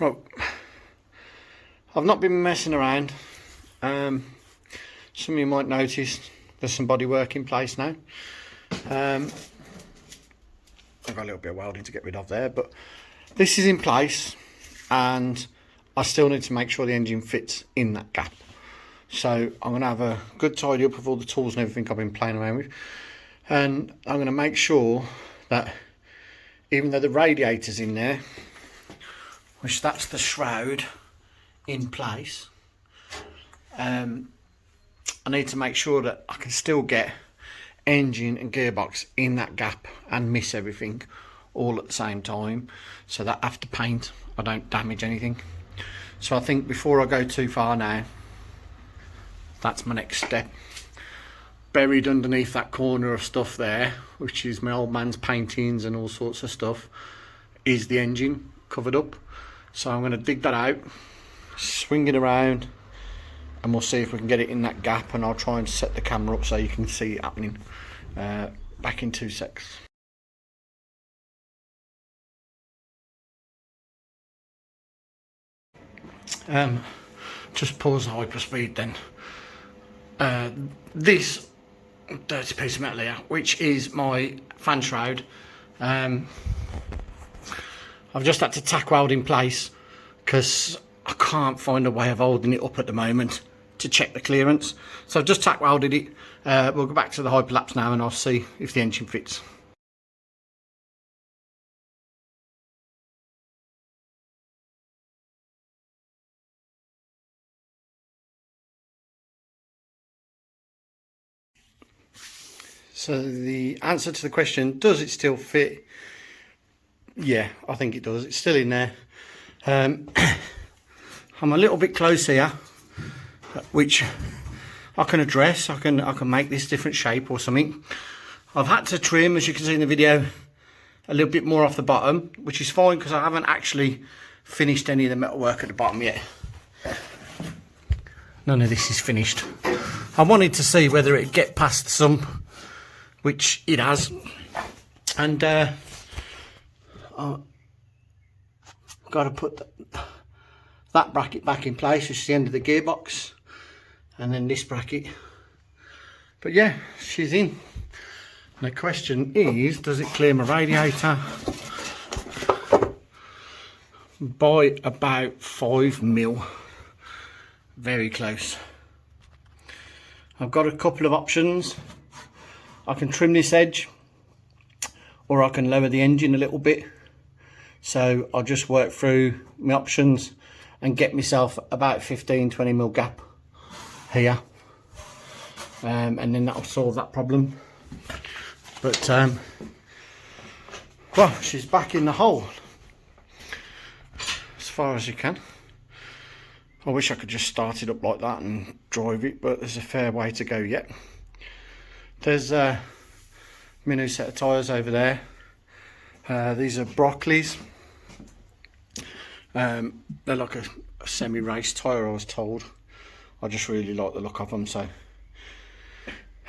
Right, I've not been messing around. Some of you might notice there's some bodywork in place now. I've got a little bit of welding to get rid of there, but this is in place, and I still need to make sure the engine fits in that gap. So I'm going to have a good tidy up of all the tools and everything I've been playing around with, and I'm going to make sure that even though the radiator's in there, which that's the shroud in place, I need to make sure that I can still get engine and gearbox in that gap and miss everything all at the same time, so that after paint I don't damage anything. So I think before I go too far now, that's my next step. Buried underneath that corner of stuff there, which is my old man's paintings and all sorts of stuff, is the engine covered up. So I'm going to dig that out, swing it around, and we'll see if we can get it in that gap, and I'll try and set the camera up so you can see it happening. Back in 2 secs. Just pause the hyperspeed then. This dirty piece of metal here, which is my fan shroud, I've just had to tack weld in place because I can't find a way of holding it up at the moment to check the clearance. So I've just tack welded it. We'll go back to the hyperlapse now and I'll see if the engine fits. So the answer to the question, does it still fit? Yeah, I think it does. It's still in there. I'm a little bit close here, which I can address. I can make this different shape or something. I've had to trim, as you can see in the video, a little bit more off the bottom, which is fine because I haven't actually finished any of the metalwork at the bottom yet. None of this is finished. I wanted to see whether it'd get past the sump, which it has, and I've got to put that bracket back in place, which is the end of the gearbox, and then this bracket. But yeah, she's in. And the question is, does it clear my radiator? By about 5 mil. Very close. I've got a couple of options. I can trim this edge, or I can lower the engine a little bit. So I'll just work through my options and get myself about 15-20 mil gap here, and then that'll solve that problem. But well, she's back in the hole as far as you can. I wish I could just start it up like that and drive it, but there's a fair way to go yet. There's my new set of tyres over there. These are Broccoli's. They're like a semi-race tyre, I was told. I just really like the look of them. So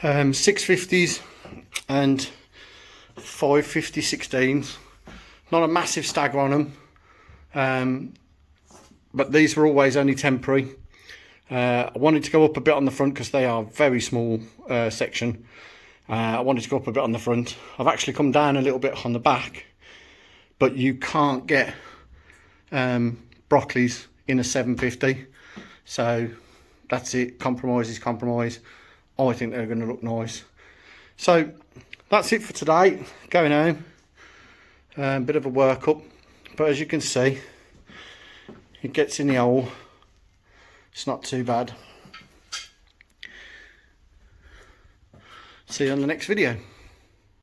650s and 550 16s. Not a massive stagger on them, but these were always only temporary. I wanted to go up a bit on the front because they are very small section. I wanted to go up a bit on the front. I've actually come down a little bit on the back, but you can't get Broccoli's in a 750, so that's it. Compromise is compromise. I think they're going to look nice. So that's it for today. Going home, bit of a workup, but as you can see, it gets in the hole. It's not too bad. See you on the next video.